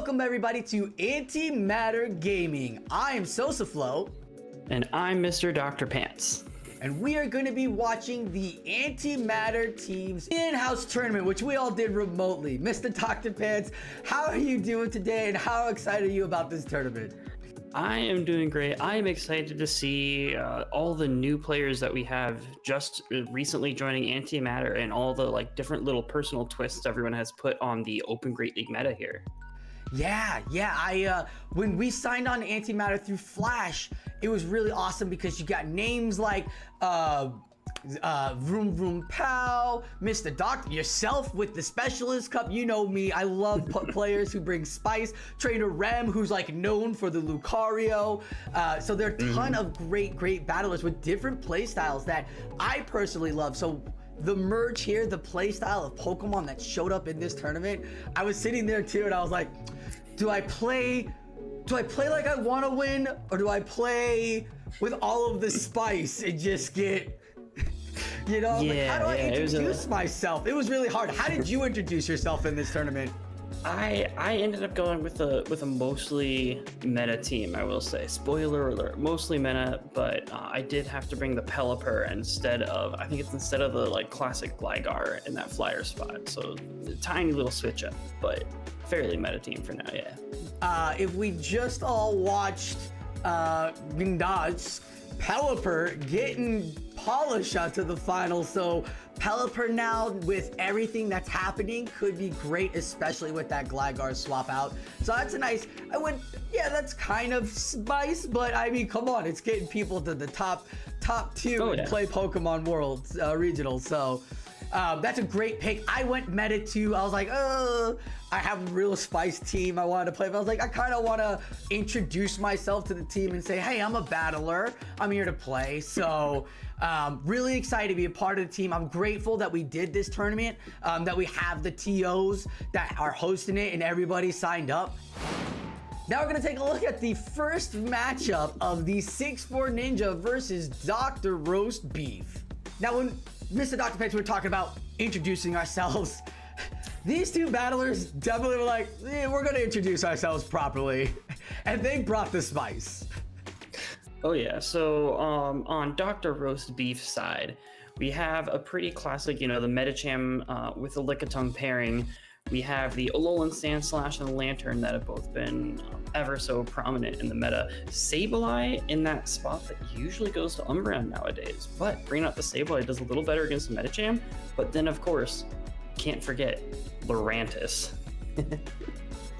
Welcome everybody to Antimatter Gaming. I am SosaFlo. And I'm Mr. Dr. Pants. And we are going to be watching the Antimatter Team's in-house tournament, which we all did remotely. Mr. Dr. Pants, how are you doing today and how excited are you about this tournament? I am doing great. I am excited to see all the new players that we have just recently joining Antimatter and all the different little personal twists everyone has put on the Open Great League meta here. Yeah. When we signed on to Antimatter through Flash, it was really awesome because you got names like Vroom Vroom Pow, Mr. Doctor, yourself with the Specialist Cup. You know me, I love players who bring spice. Trainer Rem, who's known for the Lucario. So there are a ton of great battlers with different play styles that I personally love. So the merge here, the play style of Pokemon that showed up in this tournament, I was sitting there too and I was like, do I play like I want to win, or do I play with all of the spice and just get, how do I introduce myself? It was really hard. How did you introduce yourself in this tournament? I ended up going with a mostly meta team, I will say. Spoiler alert, mostly meta, but I did have to bring the Pelipper instead of the classic Gligar in that flyer spot. So a tiny little switch up, but fairly meta team for now, yeah. If we just all watched Gindad's Pelipper getting polished out to the final, so Pelipper now with everything that's happening could be great, especially with that Gligar swap out. So that's that's kind of spice, but I mean, come on, it's getting people to the top two and play Pokemon Worlds regionals. So that's a great pick. I went meta too. I was like, I have a real spice team I wanted to play, but I was like, I kind of want to introduce myself to the team and say, hey, I'm a battler. I'm here to play. So really excited to be a part of the team. I'm grateful that we did this tournament, that we have the TOs that are hosting it and everybody signed up. Now we're going to take a look at the first matchup of the 6'4 Ninja versus DrRoastBeef. Now when Mr. Dr. Pants, we were talking about introducing ourselves. These two battlers definitely were like, we're going to introduce ourselves properly. And they brought the spice. Oh yeah, so on DrRoastBeef's side, we have a pretty classic, the Medicham with the Lickitung pairing. We have the Alolan Sandslash and the Lantern that have both been ever so prominent in the meta. Sableye in that spot that usually goes to Umbreon nowadays, but bringing up the Sableye does a little better against the Medicham. But then, of course, can't forget Lurantis.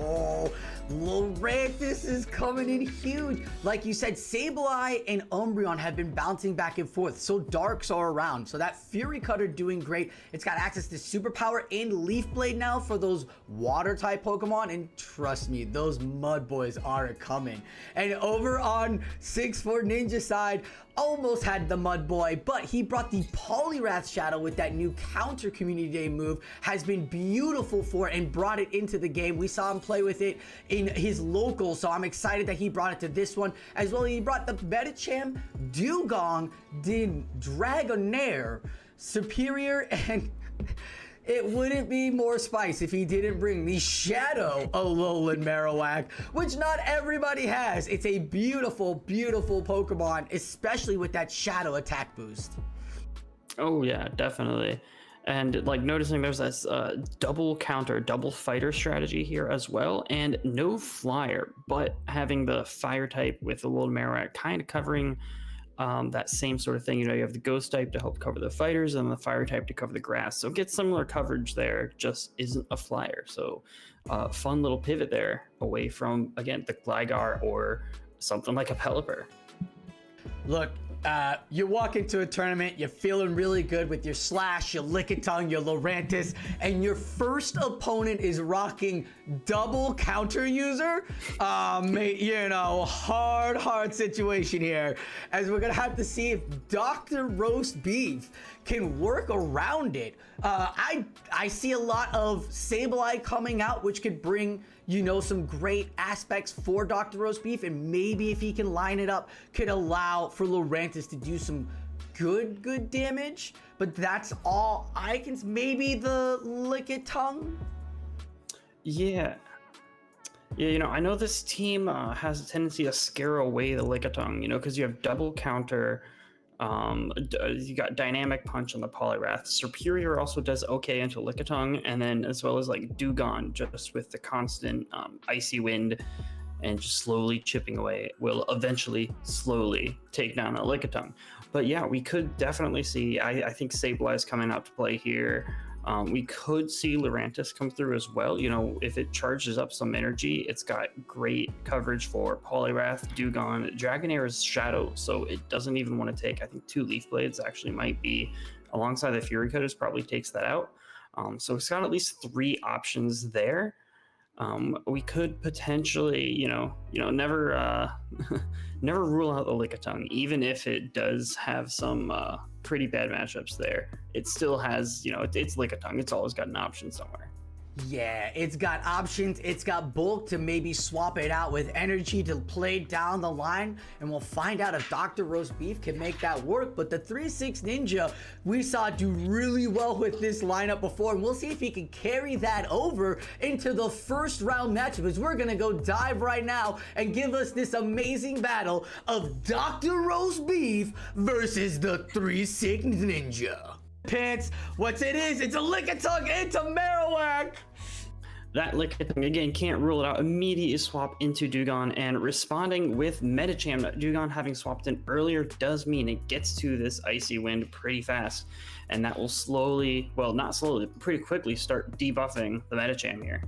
Oh, Lurantis is coming in huge. Like you said, Sableye and Umbreon have been bouncing back and forth, so Darks are around. So that Fury Cutter doing great. It's got access to Superpower and Leaf Blade now for those Water-type Pokemon, and trust me, those Mud Boys are coming. And over on 6'4 Ninja side, almost had the Mud Boy, but he brought the Poliwrath Shadow with that new counter Community Day move, has been beautiful for it and brought it into the game. We saw him play with it in his local, so I'm excited that he brought it to this one as well. He brought the Medicham, Dugong, the Dragonair, Superior, and it wouldn't be more spice if he didn't bring the Shadow Alolan Marowak, which not everybody has. It's a beautiful Pokemon, especially with that Shadow attack boost. Oh yeah, definitely. And noticing there's this double counter, double fighter strategy here as well, and no flyer, but having the fire type with the Alolan Marowak kind of covering that same sort of thing. You have the ghost type to help cover the fighters and the fire type to cover the grass. So get similar coverage there, just isn't a flyer. So fun little pivot there away from, again, the Gligar or something like a Pelipper. Look, you walk into a tournament, you're feeling really good with your Slash, your Lickitung, your Lurantis, and your first opponent is rocking double counter user. Hard situation here, as we're gonna have to see if DrRoastBeef can work around it. I see a lot of Sableye coming out, which could bring some great aspects for DrRoastBeef, and maybe if he can line it up, could allow for Lurantis to do some good damage. But that's all I can. Maybe the Lickitung. Yeah, Yeah, I know this team has a tendency to scare away the Lickitung, because you have double counter. You got dynamic punch on the Poliwrath. Superior also does okay into Lickitung, and then as well as like Dewgong, just with the constant icy wind and just slowly chipping away, will eventually slowly take down a Lickitung. But yeah, we could definitely see. I think Sableye coming out to play here. We could see Lurantis come through as well. If it charges up some energy, it's got great coverage for Poliwrath, Dewgong. Dragonair is Shadow, so it doesn't even want to take, I think, 2 Leaf Blades actually might be, alongside the Fury Cutters, probably takes that out. So it's got at least 3 options there. We could potentially, never never rule out the Lickitung, even if it does have some pretty bad matchups there. It still has, it's Lickitung. It's always got an option somewhere. Yeah, it's got options, it's got bulk to maybe swap it out with energy to play down the line, and we'll find out if DrRoastBeef can make that work. But the 3-6 Ninja we saw do really well with this lineup before, and we'll see if he can carry that over into the first round matchup, as we're gonna go dive right now and give us this amazing battle of DrRoastBeef versus the 3-6 Ninja. Pants, what's it is? It's a Lickitung into Marowak. That Lickitung, again, can't rule it out. Immediately swap into Dewgong, and responding with Medicham. Dewgong having swapped in earlier does mean it gets to this Icy Wind pretty fast, and that will slowly, well, not slowly, pretty quickly start debuffing the Medicham here.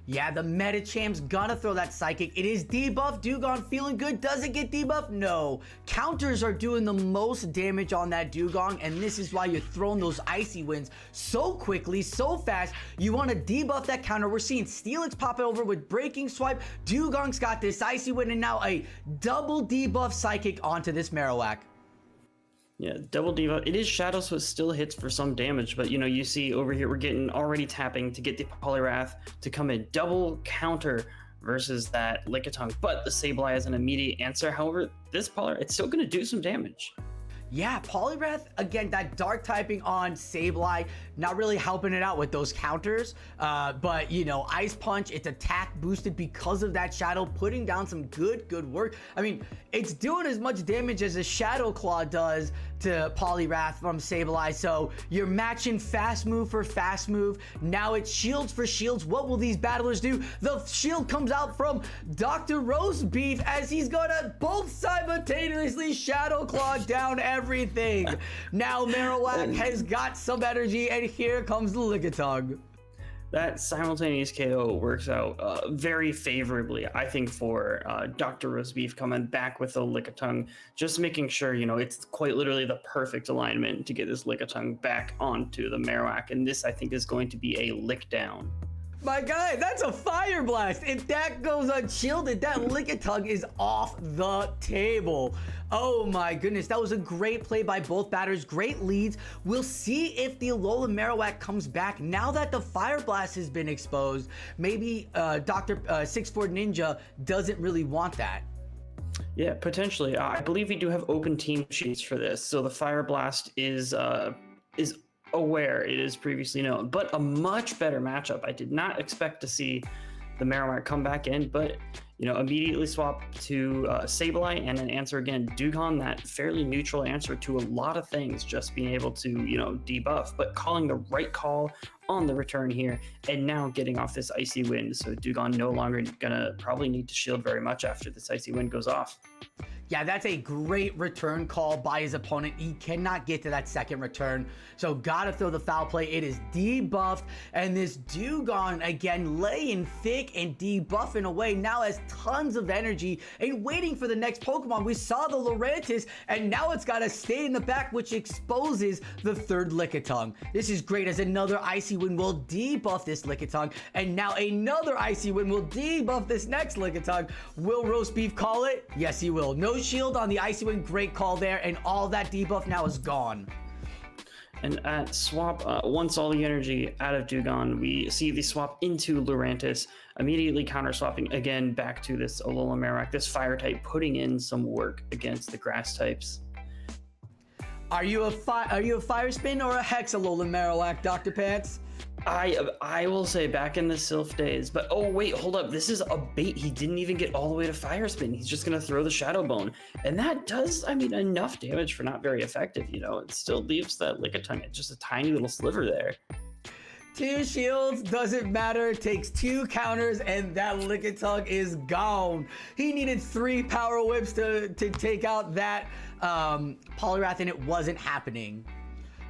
Yeah, the Medicham's gonna throw that Psychic. It is debuffed. Dewgong feeling good. Does it get debuffed? No. Counters are doing the most damage on that Dewgong, and this is why you're throwing those Icy Winds so quickly, so fast. You want to debuff that counter. We're seeing Steelix pop over with Breaking Swipe. Dewgong's got this Icy Wind, and now a double debuff Psychic onto this Marowak. Yeah, double debuff. It is Shadow, so it still hits for some damage, but you see over here we're getting already tapping to get the Poliwrath to come in. Double counter versus that Lickitung, but the Sableye has an immediate answer. However, this Poliwrath, it's still going to do some damage. Yeah, Poliwrath, again, that dark typing on Sableye, not really helping it out with those counters. But, Ice Punch, it's attack boosted because of that Shadow, putting down some good work. I mean, it's doing as much damage as a Shadow Claw does to Poliwrath from Sableye. So you're matching fast move for fast move. Now it's shields for shields. What will these battlers do? The shield comes out from DrRoastBeef as he's gonna both simultaneously Shadow Claw down everything. Now Marowak has got some energy, and here comes the Lickitung. That simultaneous KO works out very favorably, I think, for DrRoastBeef coming back with the Lickitung, just making sure, it's quite literally the perfect alignment to get this Lickitung back onto the Marowak, and this, I think, is going to be a lick down. My guy, that's a Fire Blast. If that goes unshielded, that Lickitung is off the table. Oh my goodness, that was a great play by both batters, great leads. We'll see if the Alola Marowak comes back now that the Fire Blast has been exposed. Maybe Dr. 64 Ninja doesn't really want that. Yeah, potentially. I believe we do have open team sheets for this, so the Fire Blast is aware, it is previously known, but a much better matchup. I did not expect to see the Marowak come back in, but immediately swap to Sableye and an answer again. Dewgong, that fairly neutral answer to a lot of things, just being able to debuff, but calling the right call on the return here, and now getting off this Icy Wind. So Dewgong no longer gonna probably need to shield very much after this Icy Wind goes off. Yeah, that's a great return call by his opponent. He cannot get to that second return, so gotta throw the foul play. It is debuffed, and this Dewgong, again, laying thick and debuffing away, now has tons of energy and waiting for the next Pokemon. We saw the Lurantis, and now it's gotta stay in the back, which exposes the third Lickitung. This is great, as another Icy Wind will debuff this Lickitung, and now another Icy Wind will debuff this next Lickitung. Will RoastBeef call it? Yes, he will. No shield on the Icy Wind, great call there, and all that debuff now is gone. And at swap, once all the energy out of Dewgong, we see the swap into Lurantis, immediately counter swapping again back to this Alola Marowak, this fire type, putting in some work against the grass types. Are you a fire spin or a Hex Alola Marowak, Dr. Pants? I will say back in the Sylph days, but oh wait, hold up. This is a bait. He didn't even get all the way to Fire Spin. He's just gonna throw the Shadow Bone. And that does, I mean, enough damage for not very effective, you know. It still leaves that Lickitung at just a tiny little sliver there. 2 shields, doesn't matter, takes 2 counters, and that Lickitung is gone. He needed 3 power whips to take out that Poliwrath, and it wasn't happening.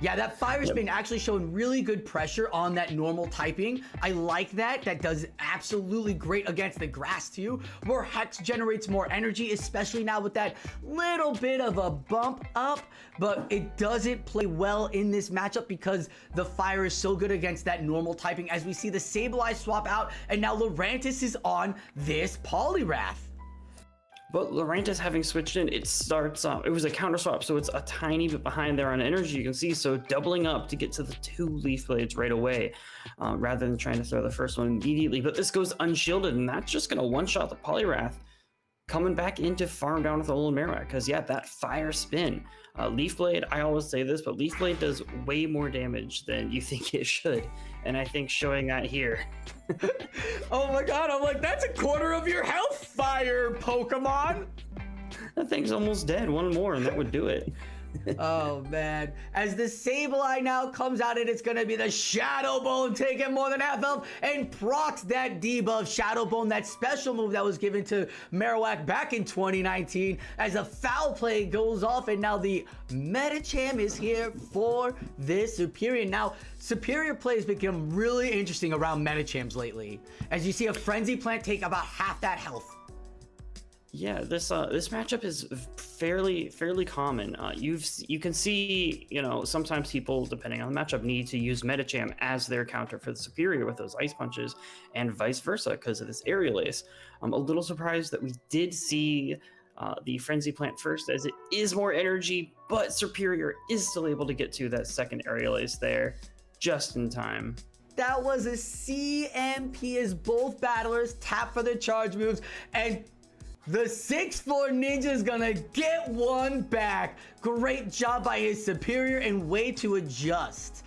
Yeah, that Fire Spin actually showing really good pressure on that normal typing. I like that. That does absolutely great against the grass too. More Hex generates more energy, especially now with that little bit of a bump up, but it doesn't play well in this matchup because the fire is so good against that normal typing, as we see the Sableye swap out, and now Lurantis is on this Poliwrath. But Lurantis having switched in, it starts it was a counter swap, so it's a tiny bit behind there on energy, you can see, so doubling up to get to the 2 Leaf Blades right away, rather than trying to throw the first one immediately. But this goes unshielded, and that's just gonna one-shot the Poliwrath, coming back into farm down with Alolan Marowak, because yeah, that Fire Spin. Leaf Blade, I always say this, but Leaf Blade does way more damage than you think it should, and I think showing that here. Oh my god, I'm like, that's a quarter of your health, fire Pokemon! That thing's almost dead. One more and that would do it. Oh man, as the Sableye now comes out, and it's gonna be the Shadow Bone taking more than half health and procs that debuff. Shadow Bone, that special move that was given to Marowak back in 2019, as a foul play goes off, and now the Medicham is here for this Superior. Now, Superior plays become really interesting around Medichams lately, as you see a Frenzy Plant take about half that health. Yeah, this matchup is fairly common. You can see, you know, sometimes people, depending on the matchup, need to use Medicham as their counter for the Superior with those Ice Punches, and vice versa because of this Aerial Ace. I'm a little surprised that we did see the Frenzy Plant first, as it is more energy, but Superior is still able to get to that second Aerial Ace there just in time. That was a CMP as both battlers tap for their charge moves, and the 6'4 Ninja is gonna get one back. Great job by his Superior and way to adjust.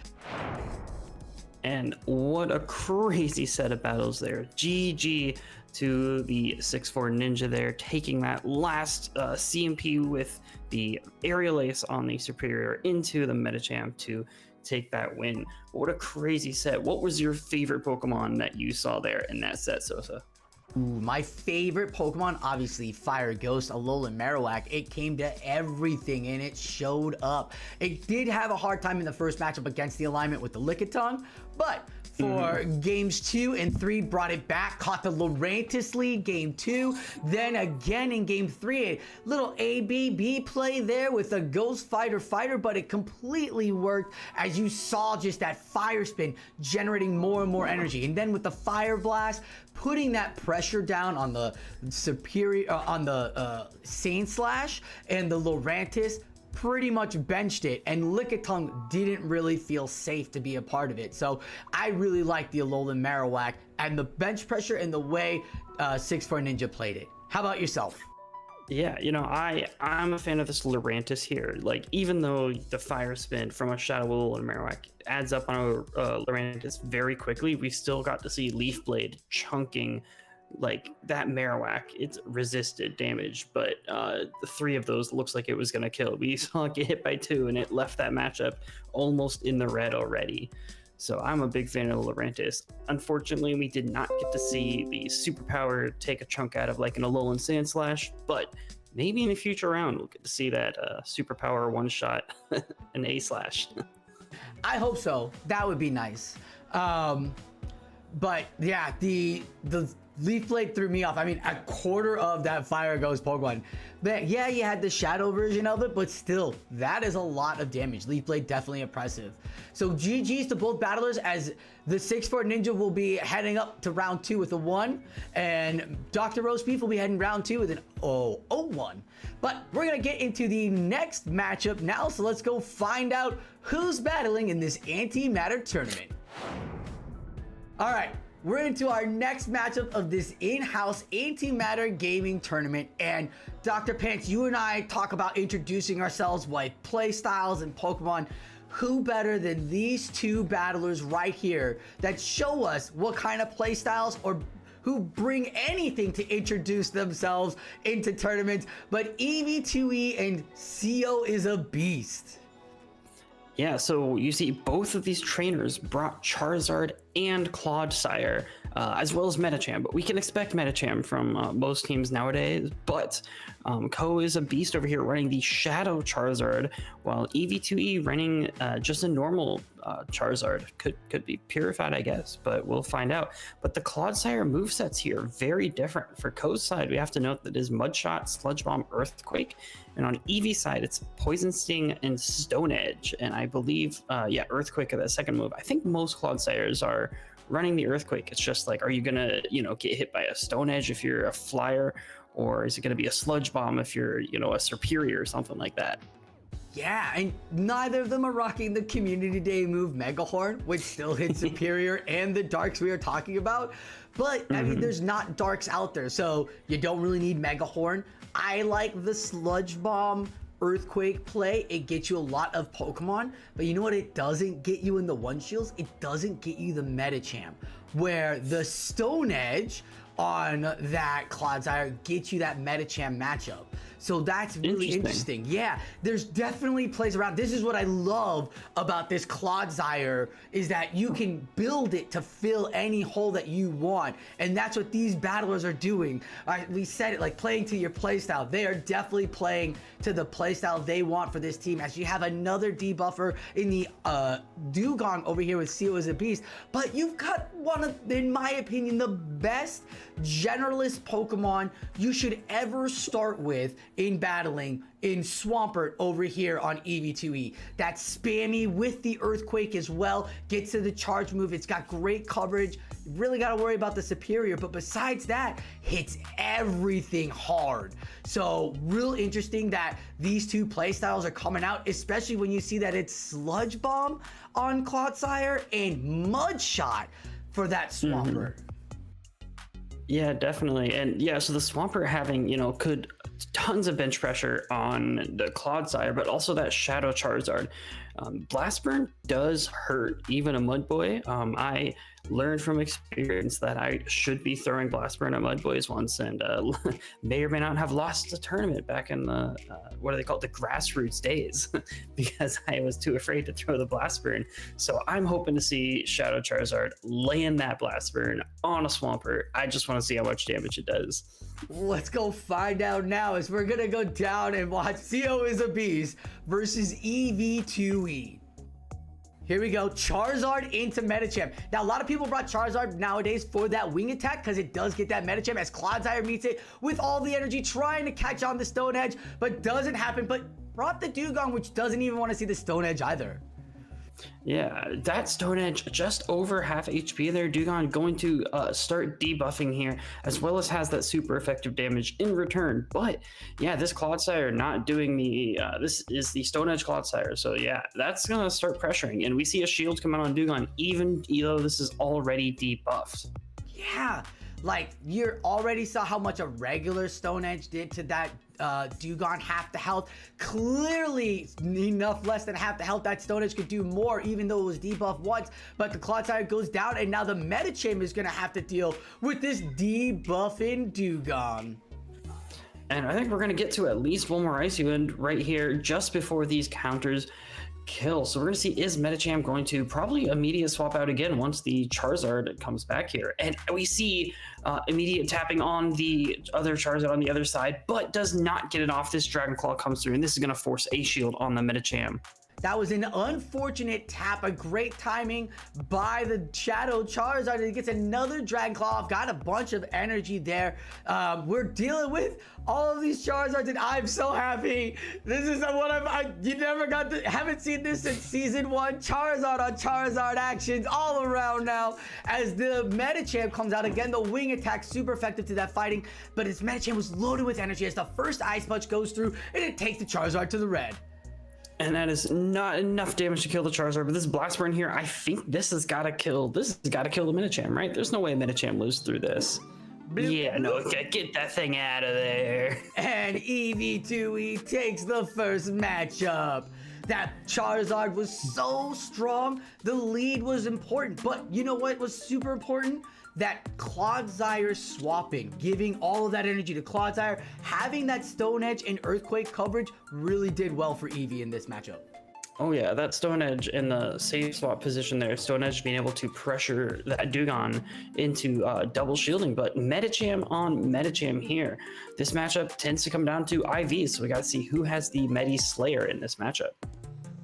And what a crazy set of battles there. GG to the 6'4 Ninja there, taking that last CMP with the Aerial Ace on the Superior into the Medicham to take that win. What a crazy set. What was your favorite Pokemon that you saw there in that set, Sosa? Ooh, my favorite Pokemon, obviously Fire Ghost, Alolan Marowak. It came to everything and it showed up. It did have a hard time in the first matchup against the alignment with the Lickitung, but for games 2 and 3 brought it back, caught the Lurantis lead game 2, then again in game 3, a little ABB play there with a Ghost Fighter, but it completely worked, as you saw just that Fire Spin generating more and more energy, and then with the Fire Blast, putting that pressure down on the Superior, on the Sandslash, and the Lurantis pretty much benched it, and Lickitung didn't really feel safe to be a part of it. So I really like the Alolan Marowak and the bench pressure and the way 6'4 Ninja played it. How about yourself? Yeah, you know, I'm a fan of this Lurantis here. Like, even though the Fire Spin from a Shadow Alolan Marowak adds up on a Lurantis very quickly, we still got to see Leaf Blade chunking like that Marowak. It's resisted damage, but the 3 of those looks like it was gonna kill. We saw it get hit by 2 and it left that matchup almost in the red already. So I'm a big fan of Lurantis. Unfortunately, we did not get to see the superpower take a chunk out of like an Alolan Sandslash, but maybe in a future round we'll get to see that superpower one-shot an A-Slash. I hope so. That would be nice. But yeah, the Leaf Blade threw me off. I mean, a quarter of that Fire Ghost Pokemon. But yeah, you had the Shadow version of it, but still, that is a lot of damage. Leaf Blade definitely impressive. So GG's to both battlers, as the 6'4 Ninja will be heading up to round 2 with a 1, and DrRoastBeef will be heading round 2 with an 0-1. But we're gonna get into the next matchup now, so let's go find out who's battling in this Antimatter tournament. All right. We're into our next matchup of this in-house Antimatter gaming tournament, and Dr. Pants, you and I talk about introducing ourselves, like play styles and Pokemon. who better than these two battlers right here that show us what kind of play styles or who bring anything to introduce themselves into tournaments, but EV2E and Coisabeast. Yeah, so you see both of these trainers brought Charizard and Clodsire, as well as Medicham, but we can expect Medicham from most teams nowadays, but Coisabeast over here running the Shadow Charizard, while EV2E running just a normal Charizard. Could be purified, I guess, but we'll find out. But the Clodsire movesets here, very different. For Co's side, we have to note that it is Mud Shot, Sludge Bomb, Earthquake, and on EV side, it's Poison Sting and Stone Edge, and I believe, yeah, Earthquake are the second move. I think most Clodsires are running the Earthquake. It's just like, are you gonna, get hit by a Stone Edge if you're a flyer, or is it gonna be a Sludge Bomb if you're, a Superior or something like that? Yeah, and neither of them are rocking the Community Day move Mega Horn, which still hits Superior and the Darks we are talking about. But, I mean, there's not Darks out there, so you don't really need Mega Horn. I like the Sludge Bomb Earthquake play. It gets you a lot of Pokemon, but you know what it doesn't get you in the one shields? It doesn't get you the Medicham, where the Stone Edge on that Clodsire gets you that Medicham matchup. So that's really interesting. Yeah, there's definitely plays around. This is what I love about this Clodsire, is that you can build it to fill any hole that you want. And that's what these battlers are doing. We said it, like playing to your playstyle. They are definitely playing to the playstyle they want for this team, as you have another debuffer in the Dugong over here with Coisabeast. But you've got one of, in my opinion, the best generalist Pokemon you should ever start with in battling in Swampert over here on EV2E. That's spammy with the Earthquake as well. Gets to the charge move. It's got great coverage. Really got to worry about the Superior, but besides that, hits everything hard. So real interesting that these two playstyles are coming out, especially when you see that it's Sludge Bomb on Clodsire and Mud Shot for that Swampert. Yeah, definitely. And yeah, so the Swampert having, could tons of bench pressure on the Clodsire, but also that Shadow Charizard. Blast Burn does hurt even a Mudboy. I learned from experience that I should be throwing Blast Burn at Mudboys once, and may or may not have lost the tournament back in the, what are they called? The grassroots days, because I was too afraid to throw the Blast Burn. So I'm hoping to see Shadow Charizard land that Blast Burn on a Swampert. I just want to see how much damage it does. Let's go find out now, as we're gonna go down and watch Coisabeast versus EV2E. Here we go, Charizard into Medicham. Now, a lot of people brought Charizard nowadays for that wing attack, because it does get that Medicham, as Clodsire meets it with all the energy, trying to catch on the Stone Edge, but doesn't happen. But brought the Dugong, which doesn't even want to see the Stone Edge either. Yeah, that Stone Edge just over half HP there. Dugong going to start debuffing here, as well as has that super effective damage in return. But yeah, this Clodsire not doing the, this is the Stone Edge Clodsire. So yeah, that's going to start pressuring. And we see a shield come out on Dugong, even though this is already debuffed. Yeah, like you already saw how much a regular Stone Edge did to that Dugong, half the health. Clearly enough less than half the health. That Stone Edge could do more, even though it was debuffed once. But the Clodsire goes down, and now the Medicham is gonna have to deal with this debuffing Dugong. And I think we're gonna get to at least one more Icy Wind right here just before these counters kill. So we're gonna see, is Medicham going to probably immediate swap out again once the Charizard comes back here? And we see immediate tapping on the other Charizard on the other side, but does not get it off. This Dragon Claw comes through, and this is gonna force a shield on the Medicham. That was an unfortunate tap, a great timing by the Shadow Charizard. It gets another Dragon Claw off, got a bunch of energy there. We're dealing with all of these Charizards, and I'm so happy. This is what you never got to, haven't seen this since season 1. Charizard on Charizard actions all around now, as the Medicham comes out again. The wing attack super effective to that fighting, but his Medicham was loaded with energy as the first Ice Punch goes through, and it takes the Charizard to the red. And that is not enough damage to kill the Charizard, but this Blast Burn here, I think this has got to kill the Medicham, right? There's no way Medicham lives through this. Yeah, no, get that thing out of there. And EV2E takes the first matchup. That Charizard was so strong. The lead was important. But you know what was super important? That Clodsire swapping, giving all of that energy to Clodsire, having that Stone Edge and Earthquake coverage really did well for Eevee in this matchup. Oh yeah, that Stone Edge in the safe swap position there, Stone Edge being able to pressure that Dewgong into double shielding, but Medicham on Medicham here. This matchup tends to come down to IVs, so we gotta see who has the Medi Slayer in this matchup.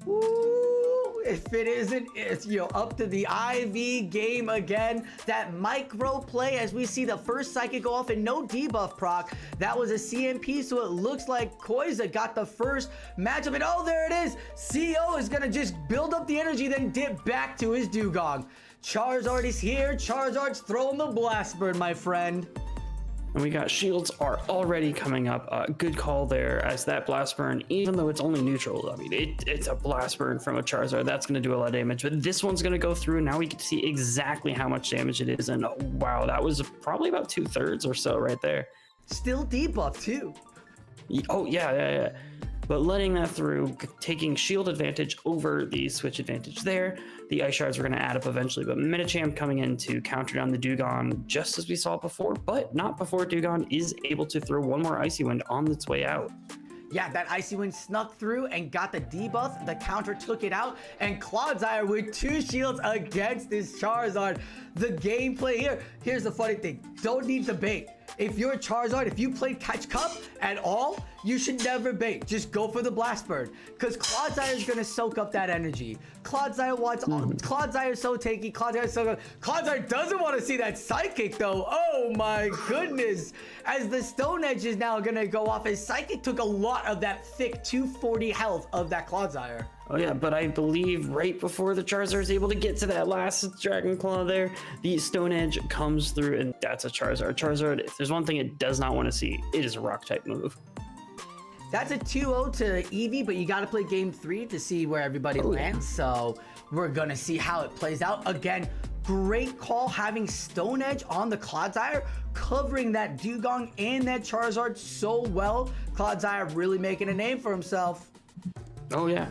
Ooh, if it isn't, it's up to the IV game again. That micro play as we see the first Psychic go off and no debuff proc. That was a CMP, so it looks like Coisa got the first matchup. And oh, there it is. CO is gonna just build up the energy, then dip back to his Dewgong. Charizard is here. Charizard's throwing the Blast Burn, my friend. And we got shields are already coming up. Good call there as that blast burn, even though it's only neutral. I mean, it's a blast burn from a Charizard. That's going to do a lot of damage, but this one's going to go through. Now we can see exactly how much damage it is. And wow, that was probably about 2/3 or so right there. Still debuff too. Oh, yeah. But letting that through, taking shield advantage over the switch advantage there. The ice shards were going to add up eventually, but Medicham coming in to counter down the Dewgong just as we saw before, but not before Dewgong is able to throw one more Icy Wind on its way out. Yeah, that Icy Wind snuck through and got the debuff. The counter took it out, and Clodsire with 2 shields against this Charizard. The gameplay here, here's the funny thing. Don't need to bait. If you're a Charizard, if you play Catch Cup at all, you should never bait. Just go for the Blast Bird, because Clodsire is going to soak up that energy. Clodsire wants Clodsire is so tanky. Clodsire is so good. Clodsire doesn't want to see that Psychic, though. Oh, my goodness. As the Stone Edge is now going to go off, as Psychic took a lot of that thick 240 health of that Clodsire. Oh yeah, but I believe right before the Charizard is able to get to that last Dragon Claw there, the Stone Edge comes through, and that's a Charizard. Charizard, if there's one thing it does not want to see, it is a Rock-type move. That's a 2-0 to Eevee, but you got to play game 3 to see where everybody lands. So we're going to see how it plays out. Again, great call having Stone Edge on the Clodsire, covering that Dewgong and that Charizard so well. Clodsire really making a name for himself. Oh yeah.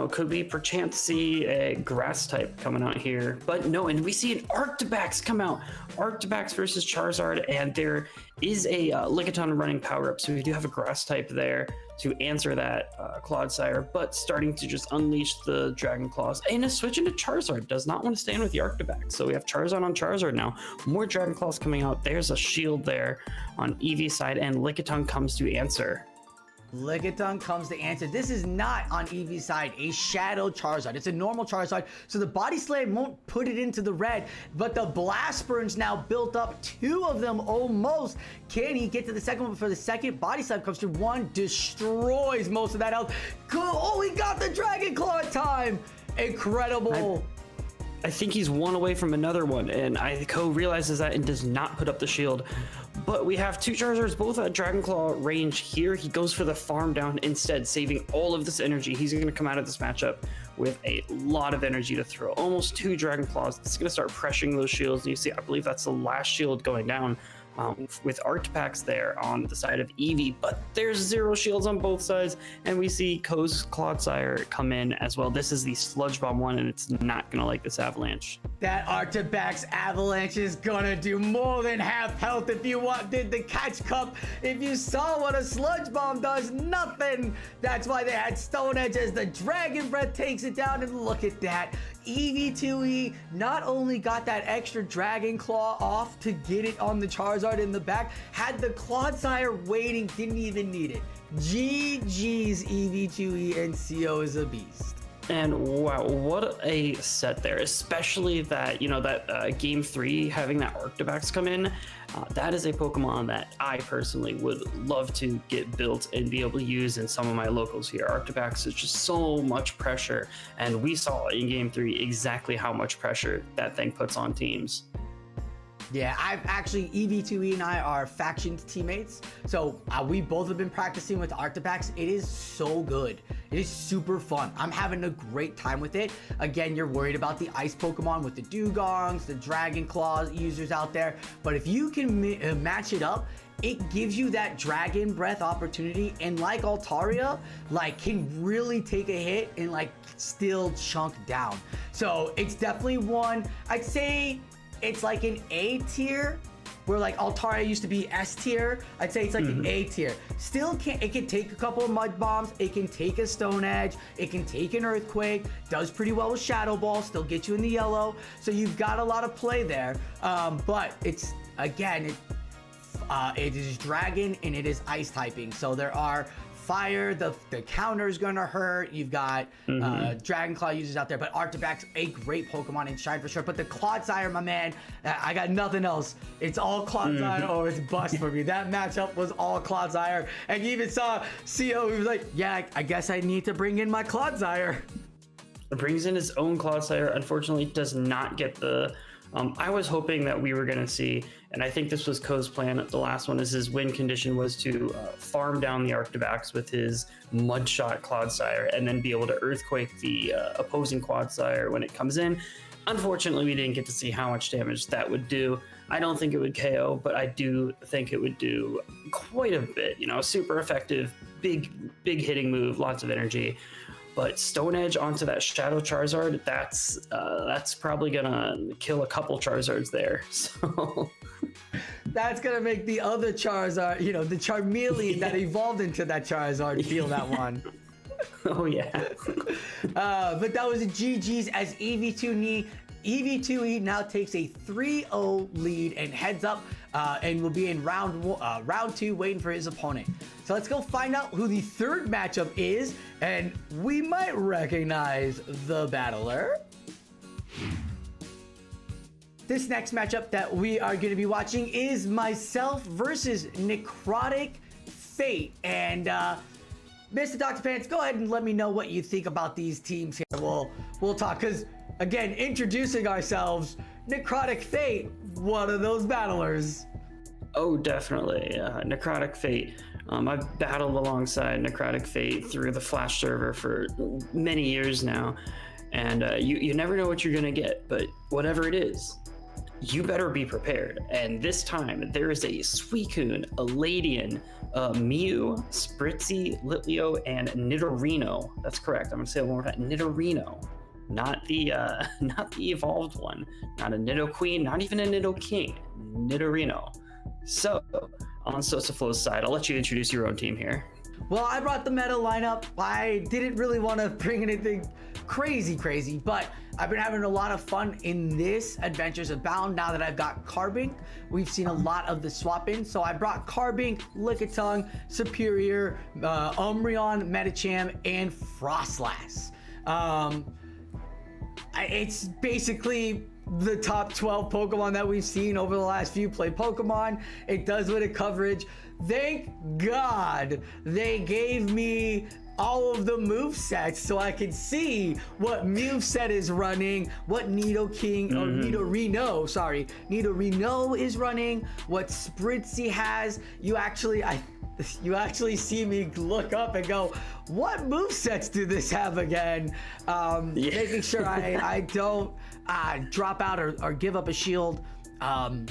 Could we perchance see a grass type coming out here? But no, and we see an Arctibax come out. Arctibax versus Charizard, and there is a Lickitung running power up, so we do have a grass type there to answer that Clodsire, but starting to just unleash the Dragon Claws. And a switch into Charizard does not want to stand with the Arctibax, so we have Charizard on Charizard now. More Dragon Claws coming out. There's a shield there on Eevee's side, and Lickitung comes to answer. Lickitung comes to answer. This is not on Eevee's side a Shadow Charizard. It's a normal Charizard, so the Body Slam won't put it into the red, but the Blast Burn's now built up, 2 of them almost. Can he get to the second one? For the second, Body Slam comes through, 1 destroys most of that health. Oh, he got the Dragon Claw time. Incredible. I think he's one away from another one, and Ico realizes that and does not put up the shield. But we have 2 Charizards, both at Dragon Claw range here. He goes for the farm down instead, saving all of this energy. He's going to come out of this matchup with a lot of energy to throw. Almost 2 Dragon Claws. It's going to start pressuring those shields. And you see, I believe that's the last shield going down. With Arctibax there on the side of Eevee, but there's 0 shields on both sides, and we see Ko's Clodsire come in as well. This is the Sludge Bomb one, and it's not gonna like this Avalanche. That Arctibax Avalanche is gonna do more than half health if you did the Catch Cup. If you saw what a Sludge Bomb does, nothing. That's why they had Stone Edge as the Dragon Breath takes it down, and look at that. Eevee2E not only got that extra Dragon Claw off to get it on the Charizard in the back, had the Clodsire waiting, didn't even need it. GG's Eevee2E, and Coisabeast. And wow, what a set there, especially that, that game 3 having that Arctibax come in. That is a Pokemon that I personally would love to get built and be able to use in some of my locals here. Arctibax is just so much pressure, and we saw in game 3 exactly how much pressure that thing puts on teams. Yeah, I've actually, Eevee2E and I are faction teammates, so we both have been practicing with Arctibax. It is so good. It is super fun. I'm having a great time with it. Again, you're worried about the ice Pokemon with the Dugongs, the Dragon Claws users out there, but if you can match it up it gives you that dragon breath opportunity, and like Altaria, like can really take a hit and like still chunk down. So it's definitely one, I'd say it's like an A tier, where like Altaria used to be S tier. I'd say it's like an A tier. Still it can take a couple of mud bombs, it can take a stone edge, it can take an earthquake, does pretty well with shadow ball, still get you in the yellow. So you've got a lot of play there. But it's, again, it is dragon and it is ice typing. So there are fire, the counter is gonna hurt. You've got Dragon Claw users out there, but Arctic's a great Pokemon in Shine for sure. But the Clodsire, my man, I got nothing else. It's all Clodsire or it's bust for me. That matchup was all Clodsire. And you even saw CO, he was like, yeah, I guess I need to bring in my Clodsire. It brings in his own Clodsire. Unfortunately, does not get the... I was hoping that we were going to see, and I think this was Ko's plan, the last one, is his win condition was to farm down the Arctivax with his Mudshot Clodsire and then be able to Earthquake the opposing Quadsire when it comes in. Unfortunately, we didn't get to see how much damage that would do. I don't think it would KO, but I do think it would do quite a bit. You know, super effective, big hitting move, lots of energy. But Stone Edge onto that Shadow Charizard, that's probably gonna kill a couple Charizards there. So that's gonna make the other Charizard, you know, the Charmeleon that evolved into that Charizard feel that one. Oh yeah. But that was a GG's as EV2E now takes a 3-0 lead and heads up and will be in round 2 waiting for his opponent. So let's go find out who the third matchup is, and we might recognize the battler. This next matchup that we are going to be watching is myself versus NecroticFate. And Mr. Dr. Pants, go ahead and let me know what you think about these teams here. We'll talk, because again, introducing ourselves, NecroticFate, one of those battlers. Oh, definitely. NecroticFate. I've battled alongside NecroticFate through the Flash server for many years now, and you never know what you're gonna get, but whatever it is, you better be prepared. And this time, there is a Suicune, a Ladian, Mew, Spritzy, Litleo, and Nidorino. That's correct. I'm gonna say it one more time. Nidorino. Not the evolved one, not a Nidoqueen, not even a Nidoking, Nidorino. So, on SosaFlo's side, I'll let you introduce your own team here. Well, I brought the meta lineup. I didn't really want to bring anything crazy, but I've been having a lot of fun in this Adventures of Bound now that I've got Carbink. We've seen a lot of the swap-ins, so I brought Carbink, Lickitung, Superior, Umbreon, Medicham, and Frostlass. It's basically the top 12 Pokemon that we've seen over the last few play Pokemon. It does with a coverage. Thank God they gave me all of the movesets so I can see what moveset is running, what Nidorino is running, what Spritzy has. You actually see me look up and go, what movesets do this have again? Making sure I don't drop out or give up a shield. I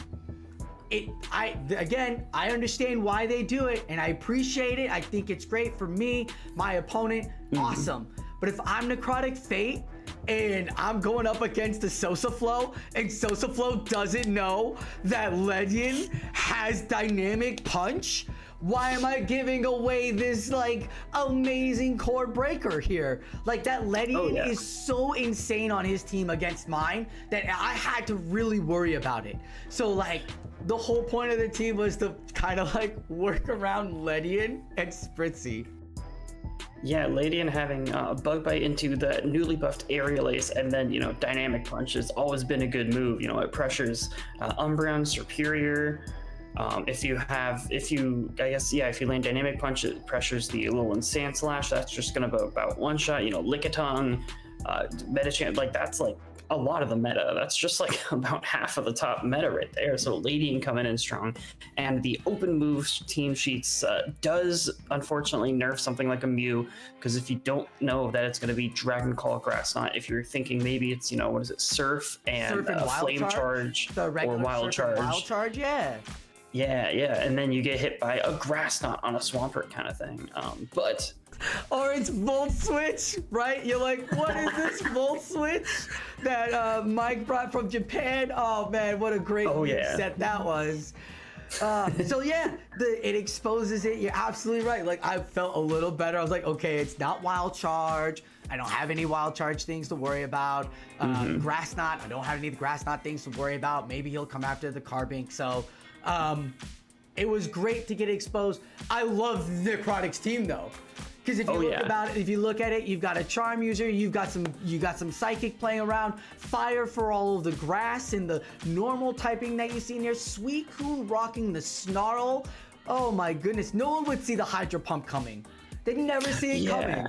understand why they do it, and I appreciate it. I think it's great for me, my opponent, awesome. But if I'm NecroticFate and I'm going up against the SosaFlo, and SosaFlo doesn't know that Ledian has dynamic punch, why am I giving away this like amazing core breaker here? Like that Ledian is so insane on his team against mine that I had to really worry about it. So like the whole point of the team was to kind of like work around Ledian and Spritzy. Yeah, Ladian having Bug Bite into the newly buffed Aerial Ace, and then, you know, Dynamic Punch has always been a good move. You know, it pressures Umbreon, Superior. If you land Dynamic Punch, it pressures the Alolan Sand Slash. That's just gonna about one shot. You know, Lickitung, Medicham, like that's like a lot of the meta. That's just like about half of the top meta right there. So Ladian coming in strong, and the open moves team sheets does unfortunately nerf something like a Mew, because if you don't know that it's going to be Dragon Claw, Grass Knot, if you're thinking maybe it's, you know, Surf and Wild Flame Charge the or Wild Charge. Wild Charge, yeah. Yeah, and then you get hit by a grass knot on a Swampert kind of thing. But Or it's Volt Switch, right? You're like, what is this Volt Switch that Mike brought from Japan? Oh man, what a great set that was. So yeah, it exposes it. You're absolutely right. Like I felt a little better. I was like, okay, it's not Wild Charge. I don't have any Wild Charge things to worry about. Grass Knot, I don't have any Grass Knot things to worry about. Maybe he'll come after the Carbink. So it was great to get exposed. I love Necrotic's team though. Because if you look about it, if you look at it, you've got a Charm user, you got some Psychic playing around, Fire for all of the grass and the normal typing that you see in here, Suicune rocking the Snarl. Oh my goodness, no one would see the Hydro Pump coming. They'd never see it coming.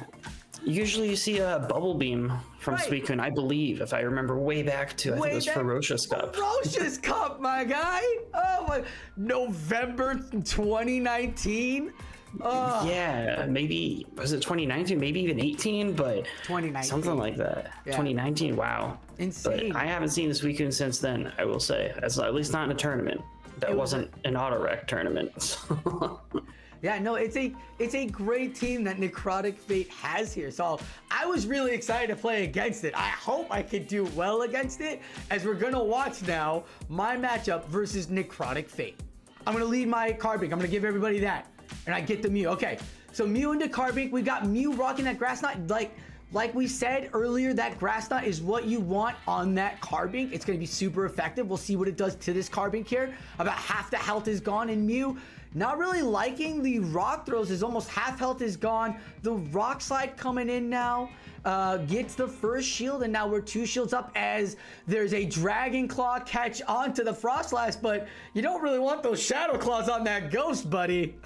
Usually you see a Bubble Beam from Suicune, I believe, if I remember way back to, I think it was Ferocious Cup. Ferocious Cup, my guy! Oh my, November 2019? Yeah, maybe, was it 2019? Maybe even 18, but 2019. Something like that. Yeah. 2019, wow. Insane. But I haven't seen this Suicune since then, I will say. At least not in a tournament. That wasn't an auto-rec tournament. Yeah, no, it's a great team that NecroticFate has here. So I was really excited to play against it. I hope I could do well against it, as we're gonna watch now my matchup versus NecroticFate. I'm gonna lead my Carbink. I'm gonna give everybody that, and I get the Mew. Okay, so Mew into Carbink. We got Mew rocking that Grass Knot. Like we said earlier, that Grass Knot is what you want on that Carbink. It's gonna be super effective. We'll see what it does to this Carbink here. About half the health is gone in Mew. Not really liking the rock throws, as almost half health is gone. The rock slide coming in now gets the first shield, and now we're 2 shields up as there's a Dragon Claw catch onto the Frostlass, but you don't really want those Shadow Claws on that Ghost, buddy.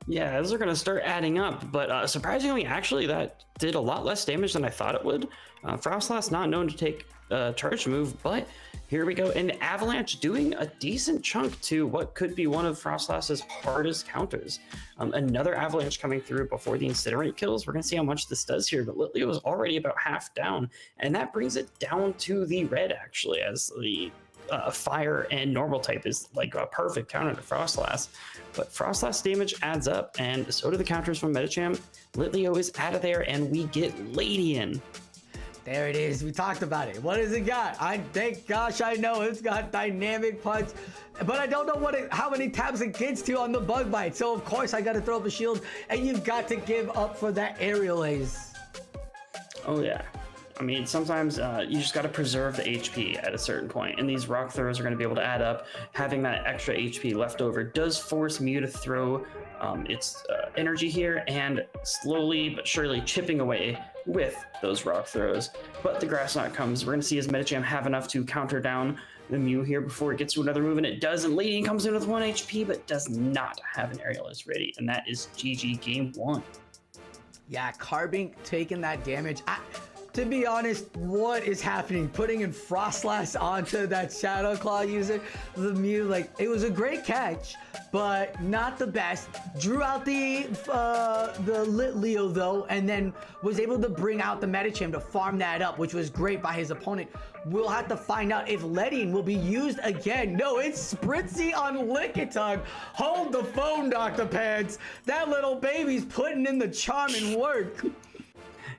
Yeah, those are going to start adding up, but surprisingly, actually, that did a lot less damage than I thought it would. Frostlass not known to take a charge move, but here we go. And Avalanche doing a decent chunk to what could be one of Frostlass's hardest counters. Another Avalanche coming through before the Incinerate kills. We're going to see how much this does here, but Litleo was already about half down, and that brings it down to the red, actually, as the fire and normal type is like a perfect counter to Frostlass. But Frostlass damage adds up, and so do the counters from Medicham. Litleo is out of there, and we get Ladian. There it is. We talked about it. What has it got? Thank gosh I know it's got Dynamic Punch, but I don't know how many tabs it gets to on the Bug Bite. So of course I got to throw up a shield, and you've got to give up for that Aerial Ace. Oh yeah. I mean, sometimes you just got to preserve the HP at a certain point, and these rock throws are going to be able to add up. Having that extra HP left over does force Mew to throw its energy here, and slowly but surely chipping away with those rock throws. But the Grass Knot comes. We're going to see his Medicham have enough to counter down the Mew here before it gets to another move, and it does. And Ladian comes in with 1 HP, but does not have an Aerial Ace ready, and that is GG game 1. Yeah, Carbink taking that damage. To be honest, what is happening? Putting in Frostlass onto that Shadow Claw user, the Mew, like, it was a great catch, but not the best. Drew out the Litleo though, and then was able to bring out the Medicham to farm that up, which was great by his opponent. We'll have to find out if Ledian will be used again. No, it's Spritzy on Lickitung. Hold the phone, Dr. Pants. That little baby's putting in the charm and work.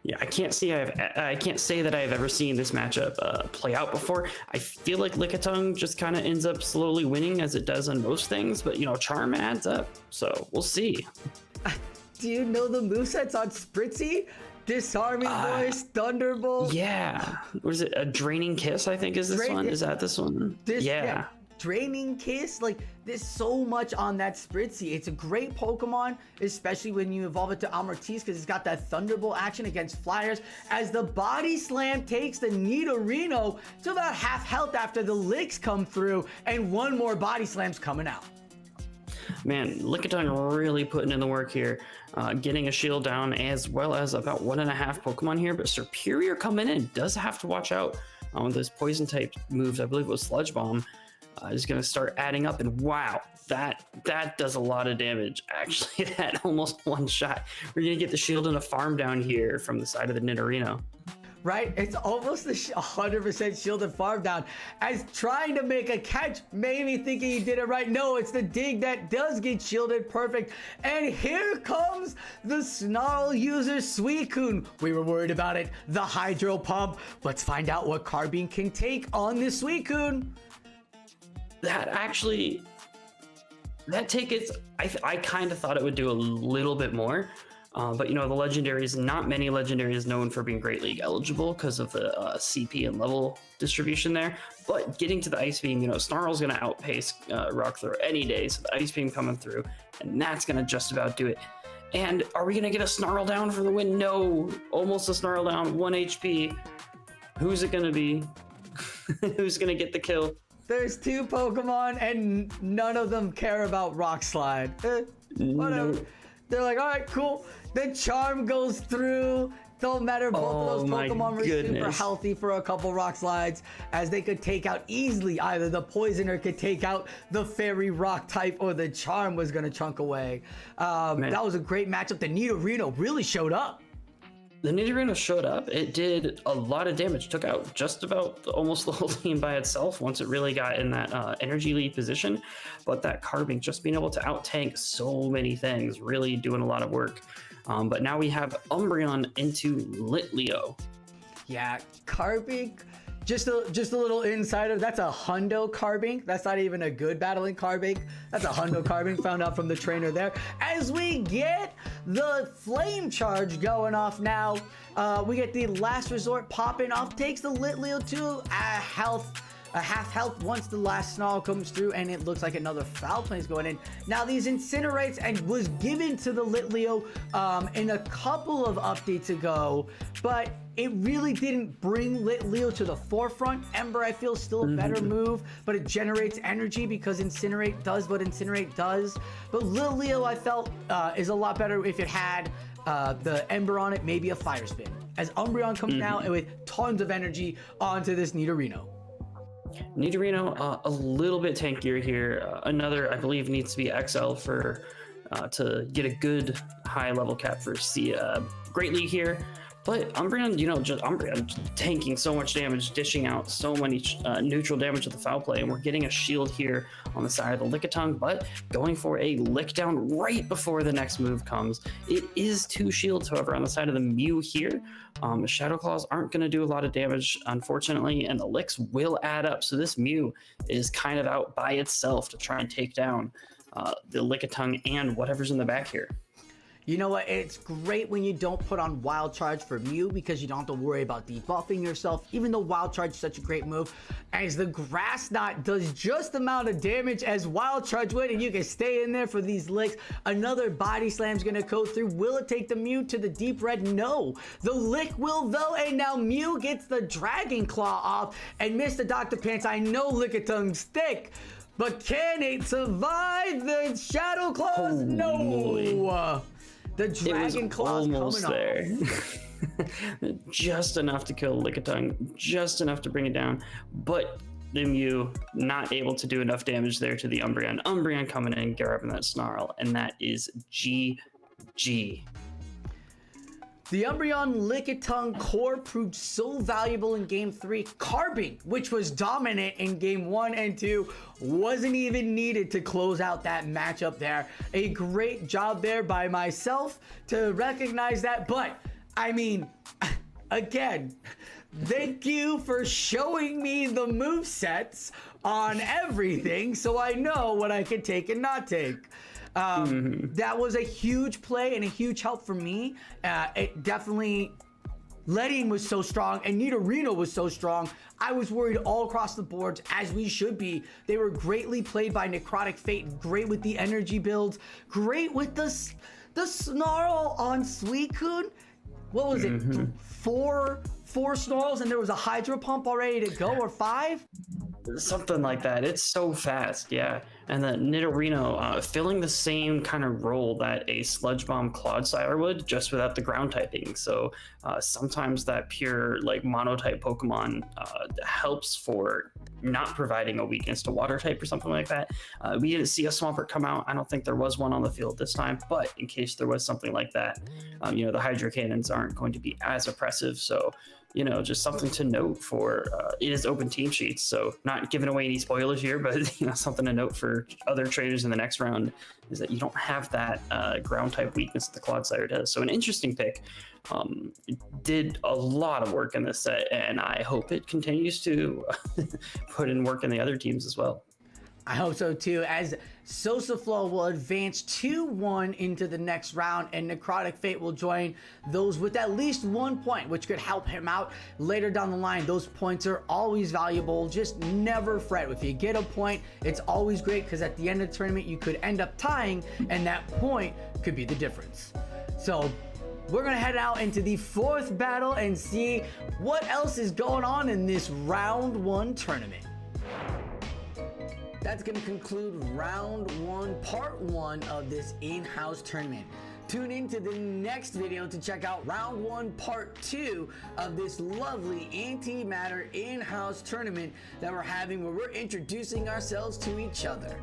Yeah, I can't say that I've ever seen this matchup play out before. I feel like Lickitung just kind of ends up slowly winning, as it does on most things, but you know, charm adds up, so we'll see. Do you know the movesets on Spritzy? Disarming Voice, Thunderbolt. Yeah, what is it? A Draining Kiss, I think is this one. Is that this one? Yeah. Draining Kiss, like there's so much on that Spritzy. It's a great Pokemon, especially when you evolve it to Almartis, because it's got that Thunderbolt action against Flyers. As the Body Slam takes the Nidorino to about half health after the licks come through, and 1 more Body Slam's coming out. Man, Lickitung really putting in the work here, getting a shield down, as well as about 1.5 Pokemon here, but Superior coming in does have to watch out on those poison type moves. I believe it was Sludge Bomb. Is going to start adding up, and wow, that does a lot of damage. Actually, that almost one shot. We're going to get the shield and a farm down here from the side of the Nidorino. right? It's almost a 100% shielded farm down. As trying to make a catch, maybe thinking he did it right. No, it's the dig that does get shielded perfect. And here comes the Snarl user Suicune. We were worried about it. The Hydro Pump. Let's find out what Carbine can take on this Suicune. That take is, I kind of thought it would do a little bit more. But you know, the legendaries, not many legendaries known for being Great League eligible because of the CP and level distribution there. But getting to the Ice Beam, you know, Snarl's going to outpace Rock Throw any day. So the Ice Beam coming through, and that's going to just about do it. And are we going to get a Snarl down for the win? No, almost a Snarl down, 1 HP. Who's it going to be? Who's going to get the kill? There's 2 Pokemon and none of them care about Rock Slide. Whatever. Nope. They're like, all right, cool. The Charm goes through. Don't matter. Both of those Pokemon were super healthy for a couple Rock Slides, as they could take out easily. Either the Poisoner could take out the Fairy Rock type, or the Charm was going to chunk away. That was a great matchup. The Nidorino really showed up. The Nidorino showed up. It did a lot of damage. Took out just about almost the whole team by itself once it really got in that energy lead position. But that Carbine just being able to out-tank so many things, really doing a lot of work. But now we have Umbreon into Litleo. Yeah, Carbine. Just a little insider. That's a Hundo Carbine. That's not even a good battling Carbine. That's a Hundo Carbine. Found out from the trainer there. As we get the Flame Charge going off now, we get the Last Resort popping off. Takes the Litleo to a half health once the last Snarl comes through, and it looks like another Foul Play is going in. Now these Incinerates and was given to the Litleo in a couple of updates ago, but it really didn't bring Litleo to the forefront. Ember, I feel, still a better move, but it generates energy because Incinerate does what Incinerate does. But Litleo, I felt, is a lot better if it had the Ember on it, maybe a Fire Spin. As Umbreon comes now with tons of energy onto this Nidorino. Nidorino, a little bit tankier here. Another, I believe, needs to be XL for to get a good high level cap for Great League here. But Umbreon, you know, just Umbreon tanking so much damage, dishing out so many neutral damage with the Foul Play, and we're getting a shield here on the side of the Lickitung, but going for a lick down right before the next move comes. It is 2 shields, however, on the side of the Mew here. Shadow Claws aren't going to do a lot of damage, unfortunately, and the licks will add up. So this Mew is kind of out by itself to try and take down the Lickitung and whatever's in the back here. You know what? It's great when you don't put on Wild Charge for Mew because you don't have to worry about debuffing yourself, even though Wild Charge is such a great move, as the Grass Knot does just the amount of damage as Wild Charge would, and you can stay in there for these licks. Another Body Slam's gonna go through. Will it take the Mew to the deep red? No. The lick will though, and now Mew gets the Dragon Claw off, and Mr. Dr. Pants, I know Lickitung's thick, but can it survive the Shadow Claws? No. The Dragon Claw's almost coming there. Just enough to kill Lickitung, just enough to bring it down, but the Mew not able to do enough damage there to the Umbreon. Umbreon coming in, grabbing that Snarl, and that is GG. The Umbreon Lickitung core proved so valuable in Game 3. Carbine, which was dominant in Game 1 and 2, wasn't even needed to close out that matchup there. A great job there by myself to recognize that, but I mean, again, thank you for showing me the movesets on everything so I know what I can take and not take. That was a huge play and a huge help for me. It definitely, Letting was so strong and Nidorino was so strong. I was worried all across the boards, as we should be. They were greatly played by NecroticFate, great with the energy builds, great with the Snarl on Suicune. What was it? Four Snarls and there was a Hydro Pump already to go, or 5? Something like that. It's so fast, yeah. And the Nidorino filling the same kind of role that a Sludge Bomb Clodsire would, just without the ground typing. So sometimes that pure like monotype Pokemon helps for not providing a weakness to water type or something like that. We didn't see a Swampert come out. I don't think there was one on the field this time, but in case there was something like that, you know, the Hydro Cannons aren't going to be as oppressive. So you know, just something to note for it is open team sheets, so not giving away any spoilers here, but you know, something to note for other traders in the next round is that you don't have that ground type weakness that the Clodsire does. So an interesting pick. Did a lot of work in this set, and I hope it continues to put in work in the other teams as well. I hope so too, as SosaFlo will advance 2-1 into the next round, and NecroticFate will join those with at least 1 point, which could help him out later down the line. Those points are always valuable. Just never fret. If you get a point, it's always great, because at the end of the tournament, you could end up tying, and that point could be the difference. So we're gonna head out into the 4th battle and see what else is going on in this round 1 tournament. That's going to conclude round 1, part 1 of this in-house tournament. Tune in to the next video to check out round 1, part 2 of this lovely Antimatter in-house tournament that we're having, where we're introducing ourselves to each other.